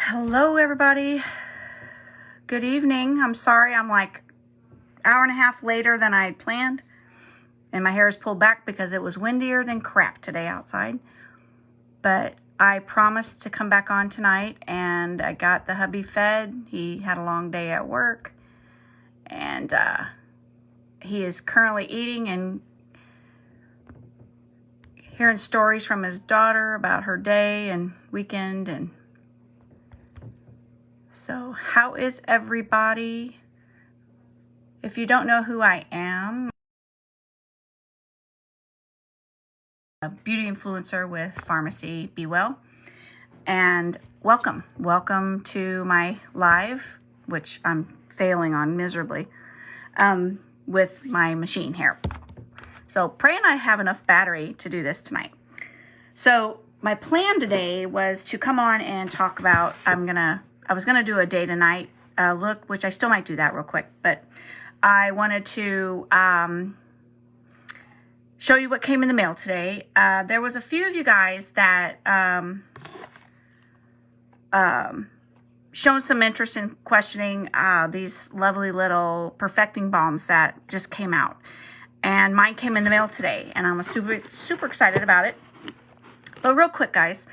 Hello everybody. Good evening. I'm sorry I'm like an hour and a half later than I had planned. And my hair is pulled back because it was windier than crap today outside. But I promised to come back on tonight, and I got the hubby fed. He had a long day at work. And he is currently eating and hearing stories from his daughter about her day and weekend. And so how is everybody? If you don't know who I am, a beauty influencer with Pharmacy Be Well, and welcome to my live, which I'm failing on miserably, with my machine here. So praying I have enough battery to do this tonight. So my plan today was to come on and talk about, I was gonna do a day to night look, which I still might do that real quick, but I wanted to show you what came in the mail today. There was a few of you guys that shown some interest in questioning these lovely little perfecting balms that just came out. And mine came in the mail today, and I'm super excited about it. But real quick, guys,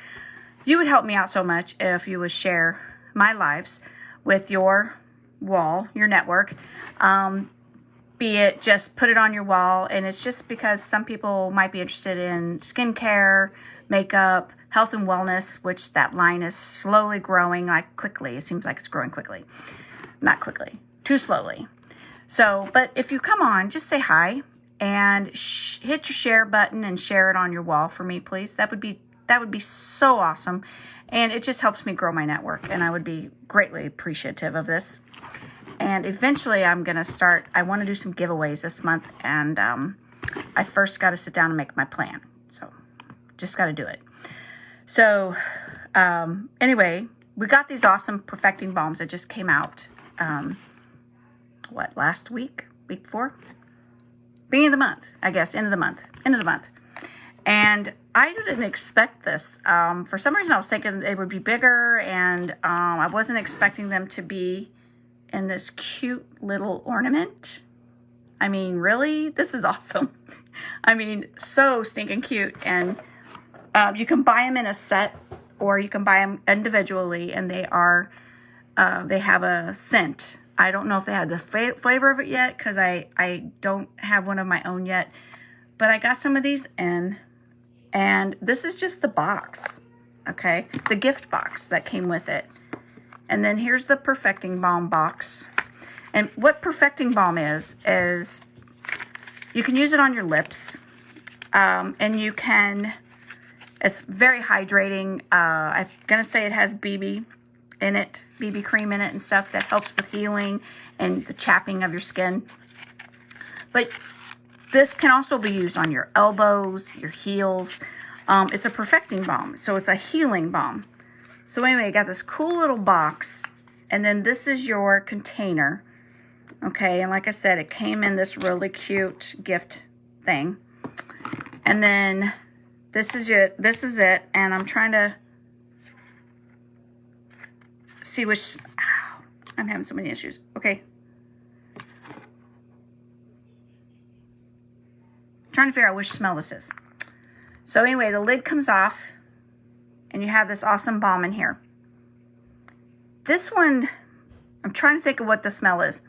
you would help me out so much if you would share my lives with your wall, your network. Be it just put it on your wall, and it's just because some people might be interested in skincare, makeup, health and wellness, which that line is slowly growing, like quickly. It seems like it's growing quickly. Not quickly, too slowly. So, but if you come on, just say hi and hit your share button and share it on your wall for me, please. That would be so awesome. And it just helps me grow my network, and I would be greatly appreciative of this. And eventually I'm going to start, I want to do some giveaways this month, and I first got to sit down and make my plan. So just got to do it. So anyway, we got these awesome perfecting balms that just came out, last week before? Beginning of the month, I guess, end of the month. And I didn't expect this. For some reason I was thinking they would be bigger, and I wasn't expecting them to be in this cute little ornament. I mean, really? This is awesome. I mean, so stinking cute. And you can buy them in a set, or you can buy them individually, and they have a scent. I don't know if they had the flavor of it yet, because I don't have one of my own yet. But I got some of these in, and this is just the box, okay? The gift box that came with it. And then here's the perfecting balm box. And what perfecting balm is you can use it on your lips, and you can, it's very hydrating. I'm gonna say it has BB in it, BB cream in it and stuff that helps with healing and the chapping of your skin. But this can also be used on your elbows, your heels. It's a perfecting balm, so it's a healing balm. So anyway, I got this cool little box, and then this is your container, okay? And like I said, it came in this really cute gift thing. And then this is it, and I'm trying to see which, I'm having so many issues. Okay. Trying to figure out which smell this is. So anyway, the lid comes off, and you have this awesome balm in here. This one, I'm trying to think of what the smell is,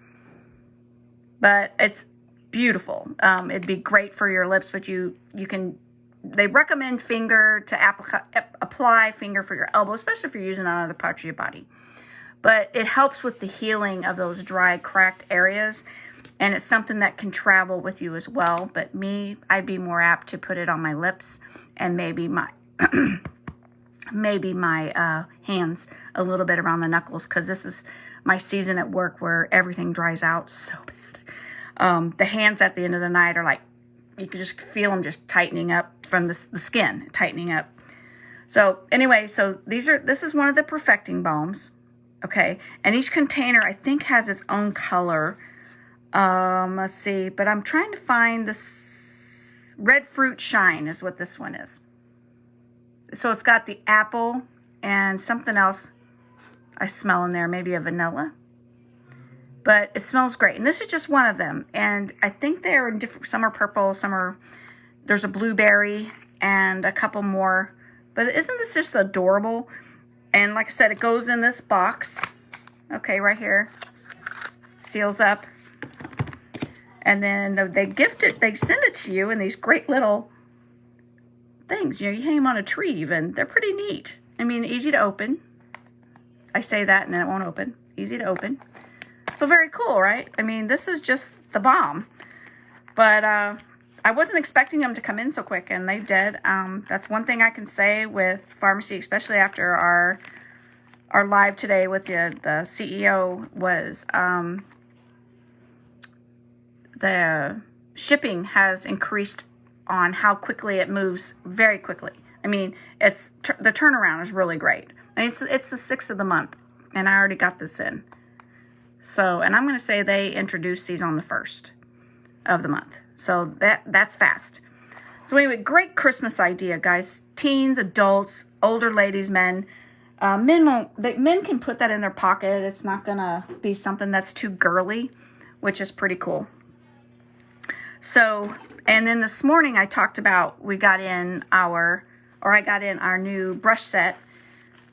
but it's beautiful. It'd be great for your lips, but you can, they recommend finger to apply finger for your elbow, especially if you're using it on other parts of your body. But it helps with the healing of those dry, cracked areas. And it's something that can travel with you as well. But me, I'd be more apt to put it on my lips and maybe my hands a little bit around the knuckles, because this is my season at work where everything dries out so bad. The hands at the end of the night are like, you can just feel them just tightening up from the skin tightening up. So anyway, so this is one of the perfecting balms, okay? And each container, I think, has its own color. Let's see, but I'm trying to find this red fruit shine is what this one is. So it's got the apple and something else. I smell in there, maybe a vanilla. But it smells great. And this is just one of them. And I think they're in different, some are purple, some are, there's a blueberry and a couple more. But isn't this just adorable? And like I said, it goes in this box. Okay, right here. Seals up. And then they gift it, they send it to you in these great little things. You know, you hang them on a tree even. They're pretty neat. I mean, easy to open. I say that and then it won't open. Easy to open. So very cool, right? I mean, this is just the bomb. But I wasn't expecting them to come in so quick, and they did. That's one thing I can say with pharmacy, especially after our live today with the CEO, was the shipping has increased on how quickly it moves, very quickly. I mean, the turnaround is really great. I mean, it's the 6th of the month, and I already got this in. So, and I'm going to say they introduced these on the 1st of the month. So that's fast. So anyway, great Christmas idea, guys. Teens, adults, older ladies, men. Men can put that in their pocket. It's not going to be something that's too girly, which is pretty cool. So, and then this morning I talked about, I got in our new brush set,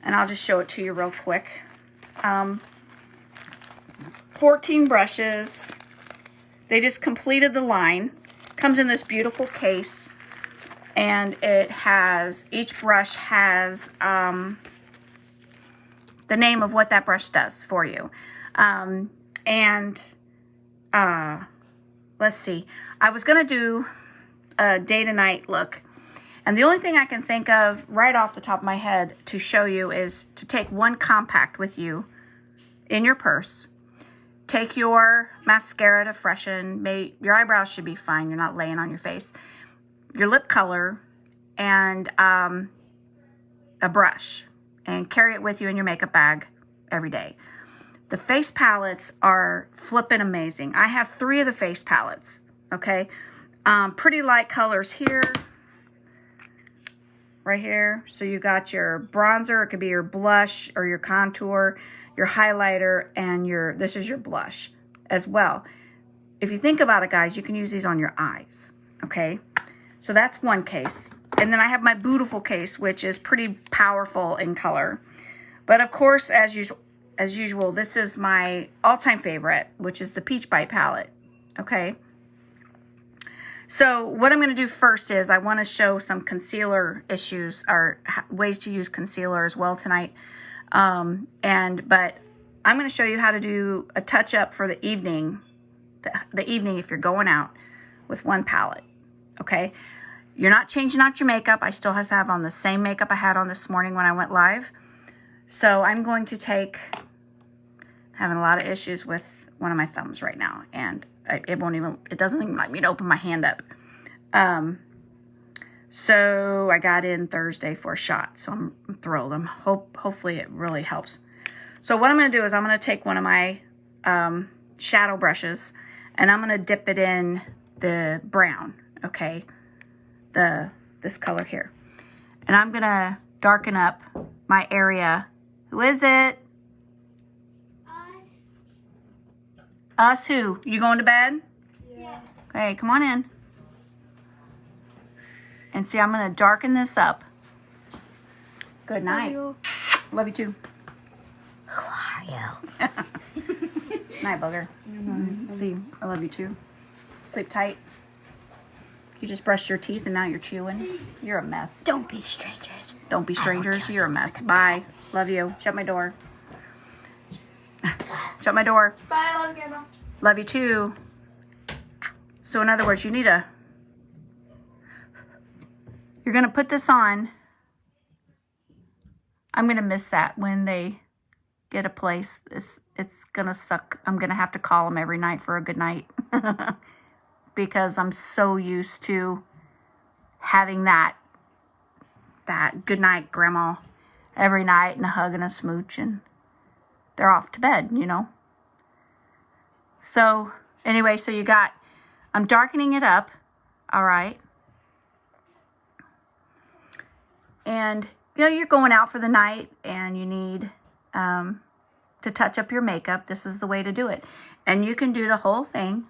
and I'll just show it to you real quick. 14 brushes. They just completed the line. Comes in this beautiful case, and it has, each brush has the name of what that brush does for you. Let's see. I was going to do a day to night look, and the only thing I can think of right off the top of my head to show you is to take one compact with you in your purse. Take your mascara to freshen. Your eyebrows should be fine. You're not laying on your face. Your lip color and a brush. And carry it with you in your makeup bag every day. The face palettes are flippin' amazing. I have 3 of the face palettes. Okay. Pretty light colors here. Right here. So you got your bronzer. It could be your blush or your contour, your highlighter, and this is your blush as well. If you think about it, guys, you can use these on your eyes, okay? So that's one case. And then I have my beautiful case, which is pretty powerful in color. But of course, as usual, this is my all-time favorite, which is the Peach Bite palette, okay? So what I'm going to do first is I want to show some concealer issues, or ways to use concealer as well tonight. But I'm going to show you how to do a touch-up for the evening, the evening if you're going out with one palette, okay? You're not changing out your makeup. I still have to have on the same makeup I had on this morning when I went live. So I'm going to having a lot of issues with one of my thumbs right now, and it doesn't even like me to open my hand up. So I got in Thursday for a shot, so I'm thrilled. Hopefully it really helps. So what I'm going to do is I'm going to take one of my shadow brushes, and I'm going to dip it in the brown, okay, this color here. And I'm going to darken up my area. Who is it? Us who? You going to bed? Yeah. Okay, come on in. And see, I'm going to darken this up. Good night. Love you too. Who are you? Night, bugger. See, I love you too. Sleep tight. You just brushed your teeth and now you're chewing. You're a mess. Don't be strangers. Don't be strangers. You're a mess. Bye. Love you. Shut my door. Shut my door. Bye, I love you, Grandma. Love you too. So in other words, you're going to put this on. I'm going to miss that when they get a place. It's going to suck. I'm going to have to call them every night for a good night. Because I'm so used to having that good night, Grandma, every night, and a hug and a smooch, and they're off to bed, you know. So anyway, so I'm darkening it up, all right. And, you know, you're going out for the night and you need to touch up your makeup, this is the way to do it. And you can do the whole thing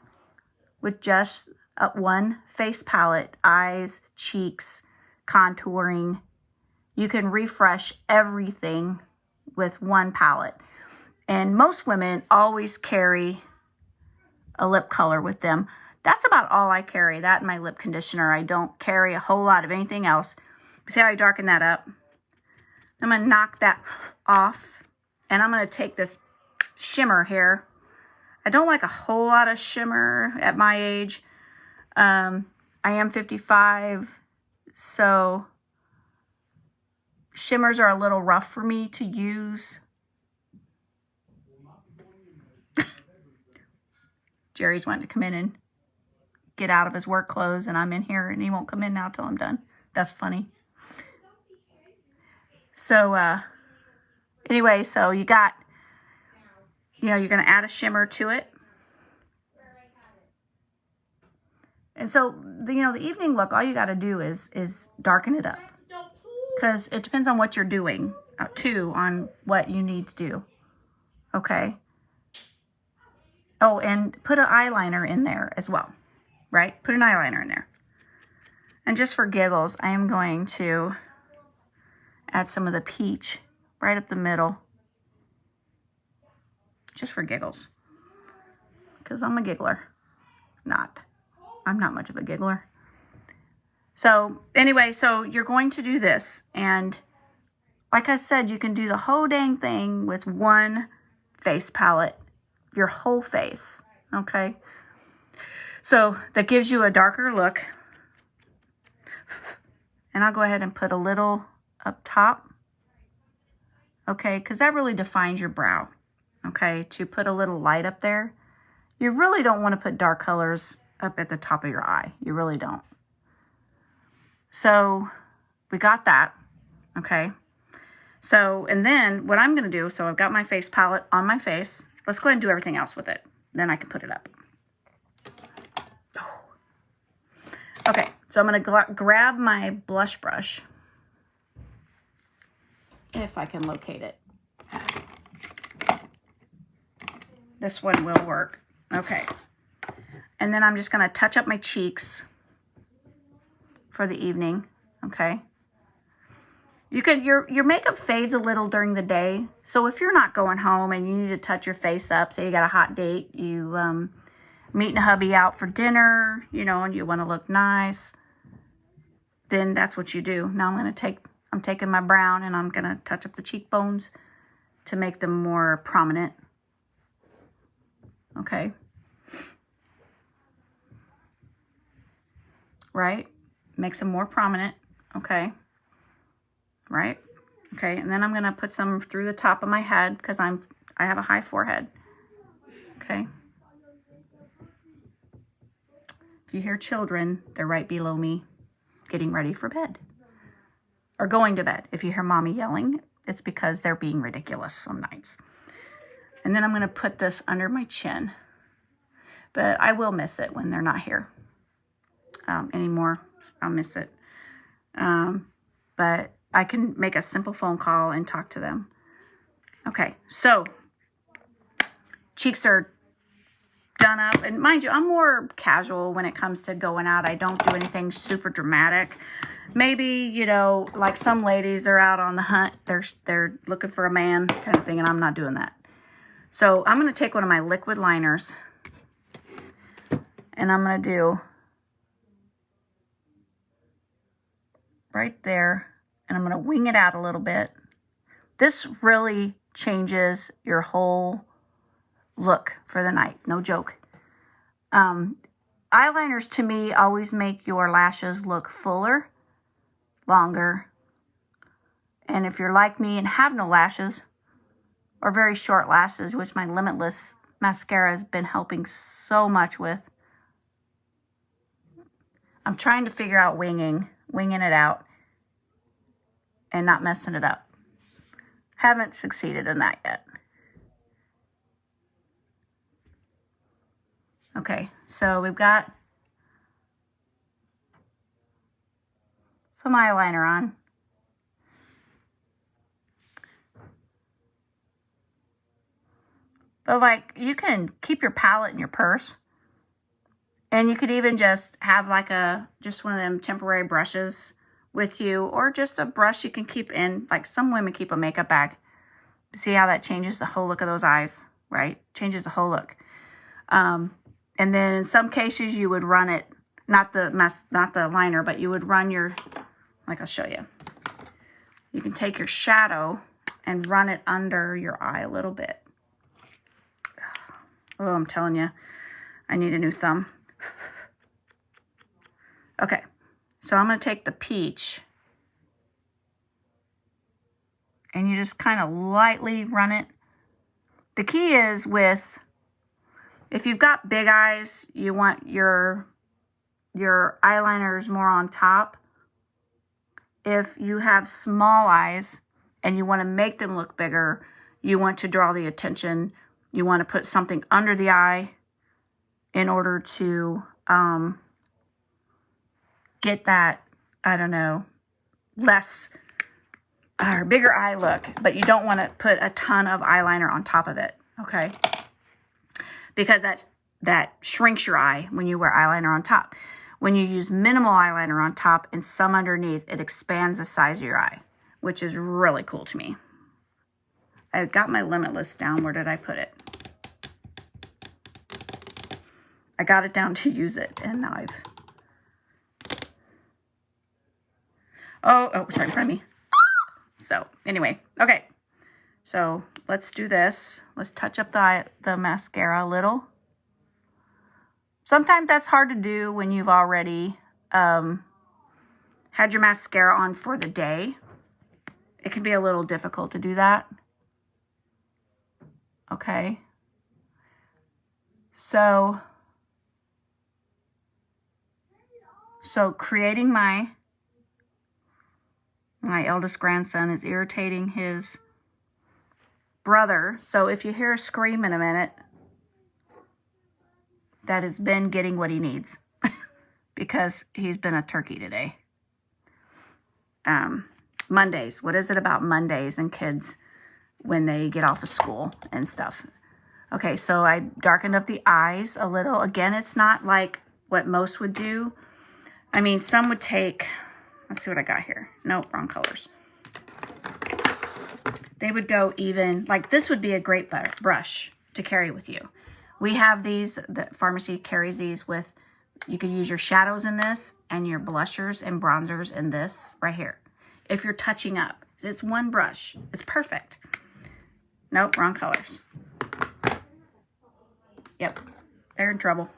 with just one face palette, eyes, cheeks, contouring. You can refresh everything with one palette. And most women always carry a lip color with them. That's about all I carry, that and my lip conditioner. I don't carry a whole lot of anything else. See how I darken that up? I'm going to knock that off. And I'm going to take this shimmer here. I don't like a whole lot of shimmer at my age. I am 55, so shimmers are a little rough for me to use. Jerry's wanting to come in and get out of his work clothes, and I'm in here, and he won't come in now till I'm done. That's funny. So, anyway, so you got, you're going to add a shimmer to it. And so, the evening look, all you got to do is darken it up. Because it depends on what you're doing, too, on what you need to do. Okay? Oh, and put an eyeliner in there as well. Right? Put an eyeliner in there. And just for giggles, I am going to add some of the peach right up the middle. Just for giggles. Because I'm a giggler. I'm not much of a giggler. So, anyway, so you're going to do this. And like I said, you can do the whole dang thing with one face palette. Your whole face. Okay? So, that gives you a darker look. And I'll go ahead and put a little up top. Okay? Because that really defines your brow. Okay? To put a little light up there. You really don't want to put dark colors up at the top of your eye. You really don't. So, we got that. Okay? So, and then what I'm going to do, so I've got my face palette on my face. Let's go ahead and do everything else with it. Then I can put it up. Okay, so I'm going to grab my blush brush. If I can locate it. This one will work. Okay. And then I'm just going to touch up my cheeks for the evening. Okay. You could, your makeup fades a little during the day. So if you're not going home and you need to touch your face up, say you got a hot date, you meeting a hubby out for dinner, and you want to look nice, then that's what you do. Now I'm taking my brown and I'm going to touch up the cheekbones to make them more prominent. Okay. Right? Makes them more prominent. Okay. Right? Okay, and then I'm going to put some through the top of my head because I have a high forehead. Okay. If you hear children, they're right below me getting ready for bed. Or going to bed. If you hear mommy yelling, it's because they're being ridiculous some nights. And then I'm going to put this under my chin. But I will miss it when they're not here anymore. I'll miss it. But I can make a simple phone call and talk to them. Okay, so cheeks are done up. And mind you, I'm more casual when it comes to going out. I don't do anything super dramatic. Maybe, like some ladies are out on the hunt. They're looking for a man kind of thing, and I'm not doing that. So I'm going to take one of my liquid liners, and I'm going to do right there, and I'm going to wing it out a little bit. This really changes your whole look for the night. No joke. Eyeliners, to me, always make your lashes look fuller, longer. And if you're like me and have no lashes, or very short lashes, which my Limitless mascara has been helping so much with. I'm trying to figure out winging it out, and not messing it up. Haven't succeeded in that yet. Okay, so we've got some eyeliner on. But like, you can keep your palette in your purse. And you could even just have like just one of them temporary brushes with you, or just a brush you can keep in, like some women keep a makeup bag. See how that changes the whole look of those eyes, right? Changes the whole look. And then in some cases you would run it, not the liner, but you would run your, like I'll show you. You can take your shadow and run it under your eye a little bit. Oh, I'm telling you, I need a new thumb. Okay, so I'm going to take the peach, and you just kind of lightly run it. The key is if you've got big eyes, you want your eyeliners more on top. If you have small eyes and you want to make them look bigger, you want to draw the attention. You want to put something under the eye in order to get that, I don't know, less or bigger eye look, but you don't want to put a ton of eyeliner on top of it, okay? Because that shrinks your eye when you wear eyeliner on top. When you use minimal eyeliner on top and some underneath, it expands the size of your eye, which is really cool to me. I got my Limitless down. Where did I put it? I got it down to use it, and now I've... Oh, it's right in front of me. So, anyway, okay. So, let's do this. Let's touch up the mascara a little. Sometimes that's hard to do when you've already had your mascara on for the day. It can be a little difficult to do that. Okay. So creating my eldest grandson is irritating his brother. So if you hear a scream in a minute, that is Ben getting what he needs because he's been a turkey today. Mondays. What is it about Mondays and kids when they get off of school and stuff? Okay, so I darkened up the eyes a little. Again, it's not like what most would do. I mean, some would take, let's see what I got here. Nope, wrong colors. They would go even, like this would be a great brush to carry with you. We have these, the pharmacy carries these with, you could use your shadows in this and your blushers and bronzers in this right here. If you're touching up, it's one brush. It's perfect. Nope, wrong colors. Yep, they're in trouble.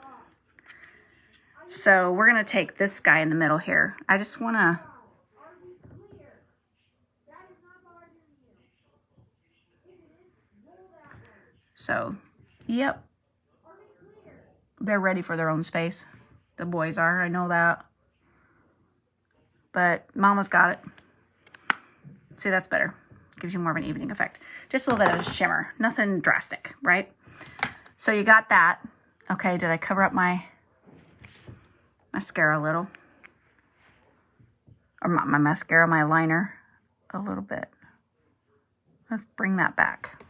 So we're going to take this guy in the middle here. I just want to... So, yep. They're ready for their own space. The boys are, I know that. But Mama's got it. See, that's better. Gives you more of an evening effect. Just a little bit of a shimmer. Nothing drastic, right? So you got that. Okay, did I cover up my mascara a little? Or my mascara, my liner a little bit. Let's bring that back.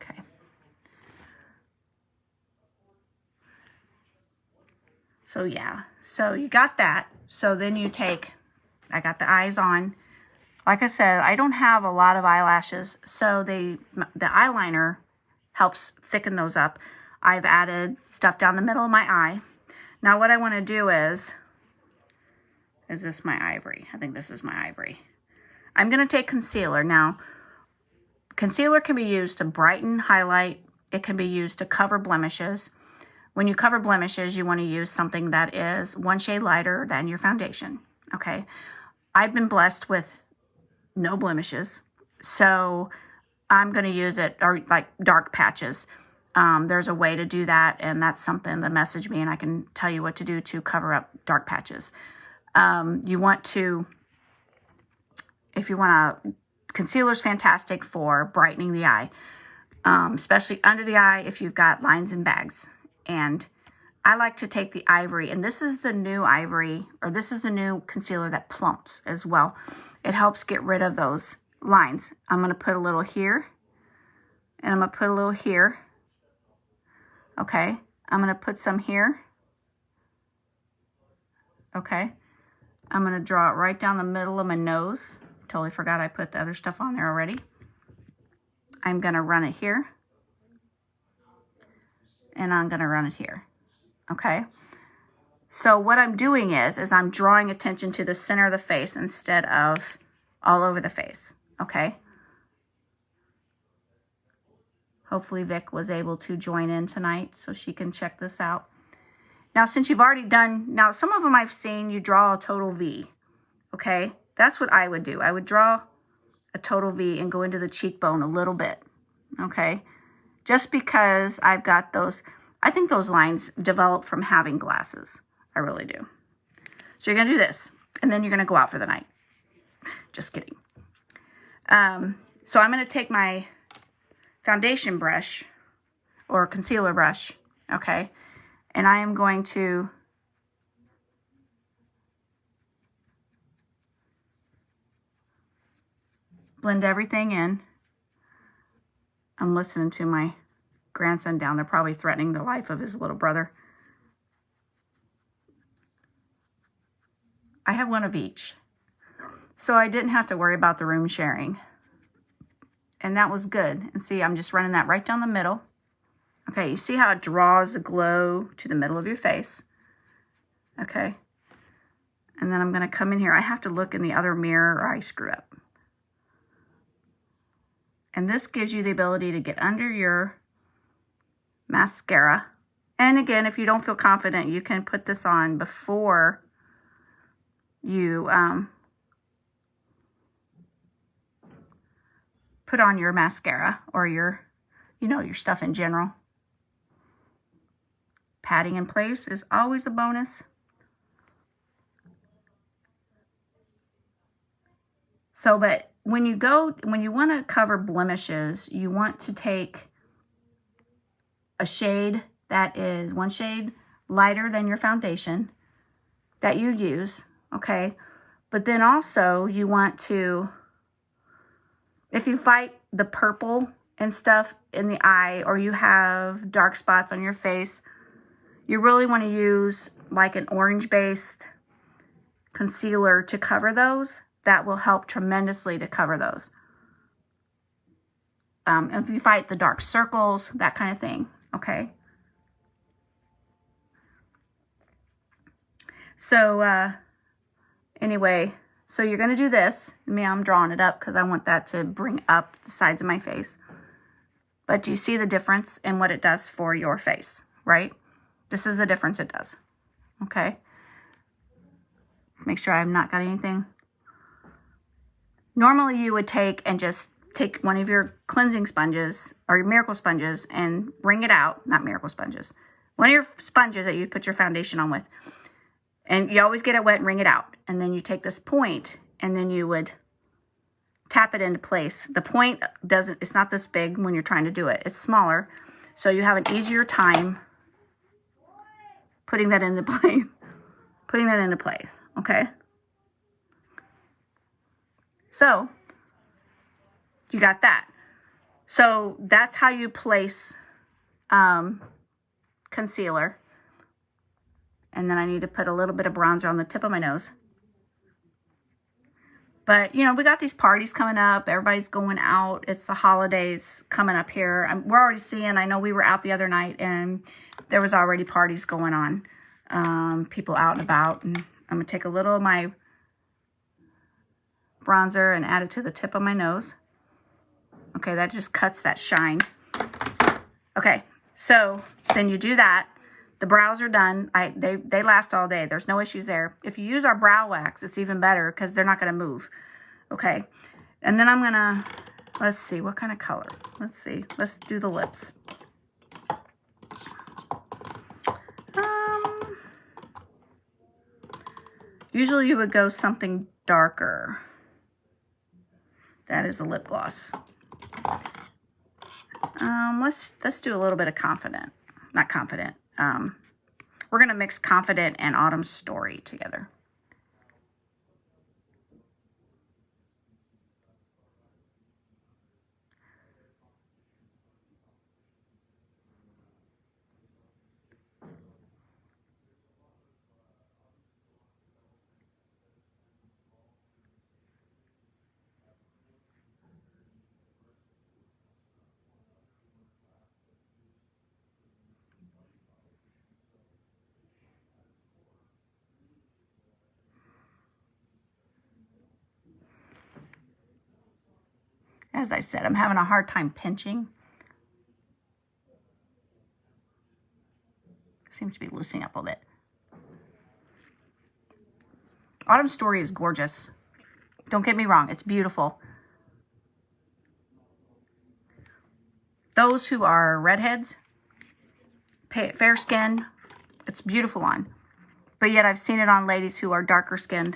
Okay. So yeah, so you got that. So then you take, I got the eyes on. Like I said, I don't have a lot of eyelashes, so the eyeliner helps thicken those up. I've added stuff down the middle of my eye. Now what I want to do is this my ivory? I think this is my ivory. I'm going to take concealer. Now, concealer can be used to brighten, highlight. It can be used to cover blemishes. When you cover blemishes, you want to use something that is one shade lighter than your foundation. Okay. I've been blessed with no blemishes, so I'm going to use it, or like dark patches. There's a way to do that, and that's something to message me, and I can tell you what to do to cover up dark patches. You want to, if you want to, concealer's fantastic for brightening the eye, especially under the eye if you've got lines and bags. And I like to take the ivory, and this is the new ivory, or this is the new concealer that plumps as well. It helps get rid of those lines. I'm going to put a little here, and I'm going to put a little here. Okay, I'm going to put some here. Okay, I'm going to draw it right down the middle of my nose. Totally forgot I put the other stuff on there already. I'm going to run it here, and I'm going to run it here. Okay, so what I'm doing is I'm drawing attention to the center of the face instead of all over the face. Okay, hopefully Vic was able to join in tonight so she can check this out. Now, since you've already done, now some of them I've seen you draw a total V. Okay, that's what I would do. I would draw a total V and go into the cheekbone a little bit. Okay, just because I've got those. I think those lines develop from having glasses. I really do. So you're going to do this, and then you're going to go out for the night. Just kidding. So I'm going to take my foundation brush or concealer brush, okay, and I am going to blend everything in. I'm listening to my grandson down there, probably threatening the life of his little brother. I have one of each, so I didn't have to worry about the room sharing, and that was good. And see, I'm just running that right down the middle. Okay, you see how it draws the glow to the middle of your face. Okay, and then I'm going to come in here. I have to look in the other mirror or I screw up. And this gives you the ability to get under your mascara. And again, if you don't feel confident, you can put this on before you put on your mascara or your, your stuff in general. Patting in place is always a bonus. So, but when you want to cover blemishes, you want to take a shade that is one shade lighter than your foundation that you use, okay? But then also you want to, if you fight the purple and stuff in the eye, or you have dark spots on your face, you really want to use like an orange-based concealer to cover those. That will help tremendously to cover those. If you fight the dark circles, that kind of thing, okay? So, anyway, so you're going to do this. I'm drawing it up because I want that to bring up the sides of my face. But do you see the difference in what it does for your face, right? This is the difference it does, okay? Make sure I've not got anything. Normally you would take one of your cleansing sponges or your miracle sponges and wring it out. Not miracle sponges. One of your sponges that you put your foundation on with. And you always get it wet and wring it out. And then you take this point and then you would tap it into place. The point it's not this big when you're trying to do it. It's smaller. So you have an easier time putting that into place. Okay? So, you got that. So, that's how you place concealer. And then I need to put a little bit of bronzer on the tip of my nose. But, we got these parties coming up. Everybody's going out. It's the holidays coming up here. We're already seeing, I know we were out the other night and there was already parties going on. People out and about. And I'm going to take a little of my bronzer and add it to the tip of my nose. Okay, that just cuts that shine. Okay, so then you do that. The brows are done. They last all day. There's no issues there. If you use our brow wax, it's even better because they're not going to move. Okay, and then I'm going to, let's see, what kind of color? Let's see. Let's do the lips. Usually you would go something darker. That is a lip gloss. Let's do a little bit of confident. Not confident. We're going to mix Confident and Autumn's Story together. As I said, I'm having a hard time pinching. Seems to be loosening up a bit. Autumn's Story is gorgeous. Don't get me wrong, it's beautiful. Those who are redheads, fair skin, it's beautiful on. But yet I've seen it on ladies who are darker skinned.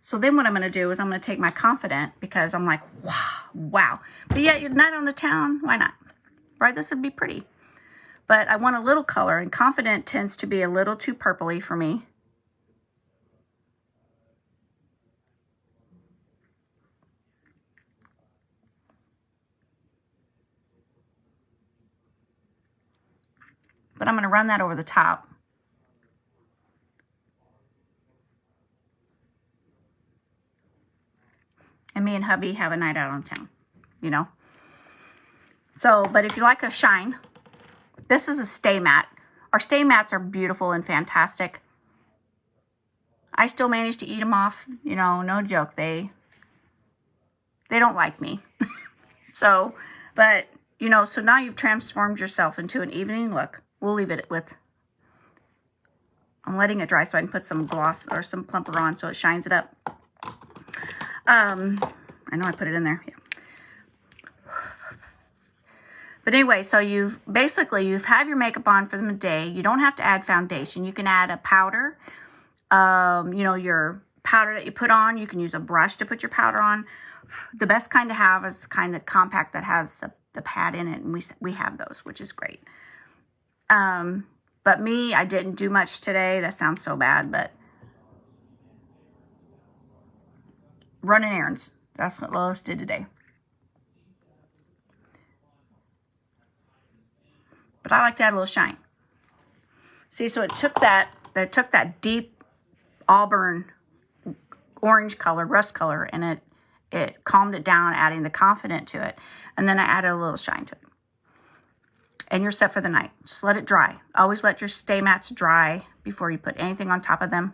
So then what I'm going to do is I'm going to take my Confident, because I'm like, wow. But yet, night on the town, why not? Right? This would be pretty. But I want a little color, and Confident tends to be a little too purpley for me. But I'm going to run that over the top. And me and hubby have a night out on town, you know. So, but if you like a shine, this is a stay matte. Our stay mattes are beautiful and fantastic. I still manage to eat them off, you know, no joke. They don't like me. So, but, you know, so now you've transformed yourself into an evening look. We'll leave it with, I'm letting it dry so I can put some gloss or some plumper on so it shines it up. I know I put it in there. Yeah. But anyway, so you've have your makeup on for the day. You don't have to add foundation. You can add a powder. You know, your powder that you put on. You can use a brush to put your powder on. The best kind to have is the kind that's compact that has the pad in it, and we have those, which is great. But me, I didn't do much today. That sounds so bad, but running errands. That's what Lois did today. But I like to add a little shine. See, so it took that deep auburn orange color, rust color, and it calmed it down, adding the Confident to it. And then I added a little shine to it. And you're set for the night. Just let it dry. Always let your stay mattes dry before you put anything on top of them.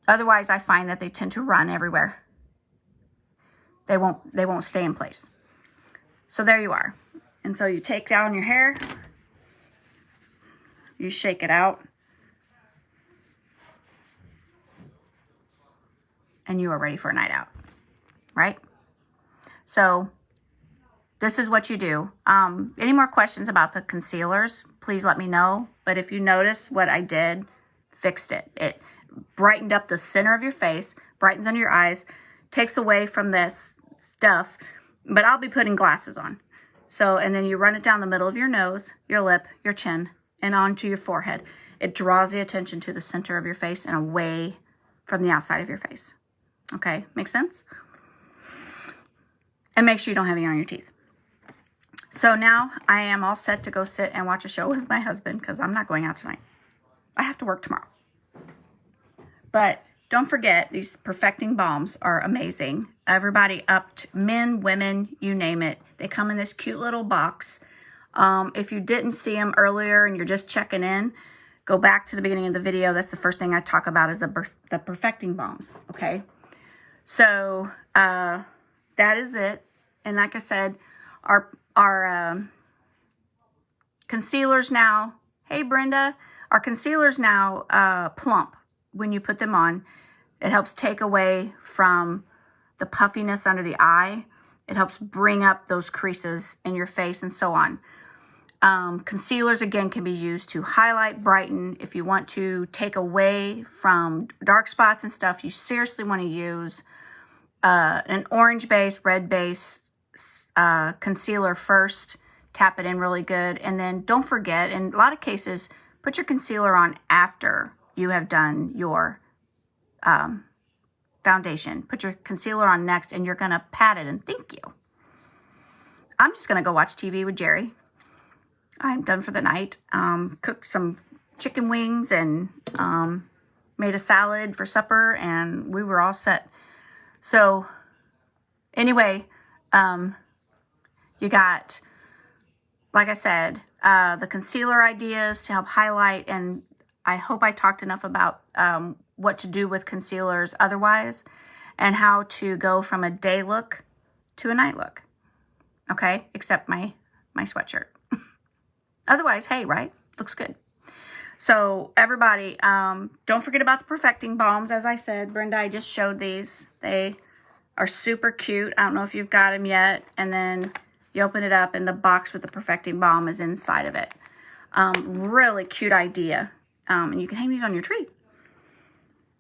Otherwise, I find that they tend to run everywhere. They won't stay in place. So there you are. And so you take down your hair. You shake it out. And you are ready for a night out. Right? So this is what you do. Any more questions about the concealers, please let me know. But if you notice what I did, fixed it. It brightened up the center of your face, brightens under your eyes, takes away from this stuff. But I'll be putting glasses on. So, and then you run it down the middle of your nose, your lip, your chin, and onto your forehead. It draws the attention to the center of your face and away from the outside of your face. Okay, makes sense? And make sure you don't have any on your teeth. So now I am all set to go sit and watch a show with my husband because I'm not going out tonight. I have to work tomorrow. But don't forget, these perfecting balms are amazing. Everybody men, women, you name it. They come in this cute little box. If you didn't see them earlier and you're just checking in, go back to the beginning of the video. That's the first thing I talk about is the perfecting balms, okay? So that is it. And like I said, our concealers now, hey Brenda, our concealers now plump when you put them on. It helps take away from the puffiness under the eye. It helps bring up those creases in your face and so on. Concealers, again, can be used to highlight, brighten. If you want to take away from dark spots and stuff, you seriously want to use an orange base, red base concealer first tap it in really good. And then don't forget, in a lot of cases, put your concealer on after you have done your foundation. Put your concealer on next, and you're going to pat it and thank you. I'm just going to go watch TV with Jerry. I'm done for the night. Cooked some chicken wings and made a salad for supper, and we were all set. So anyway, you got, like I said, the concealer ideas to help highlight, and I hope I talked enough about what to do with concealers otherwise, and how to go from a day look to a night look. Okay, except my sweatshirt. Otherwise, hey, right? Looks good. So everybody, don't forget about the perfecting balms. As I said, Brenda, I just showed these. They are super cute. I don't know if you've got them yet. And then you open it up, and the box with the perfecting balm is inside of it. Really cute idea. And you can hang these on your tree.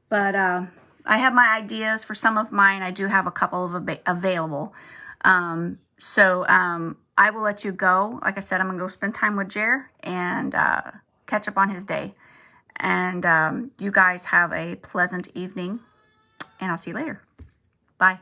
But I have my ideas for some of mine. I do have a couple of available. So I will let you go. Like I said, I'm going to go spend time with Jer and catch up on his day. And you guys have a pleasant evening. And I'll see you later. Bye.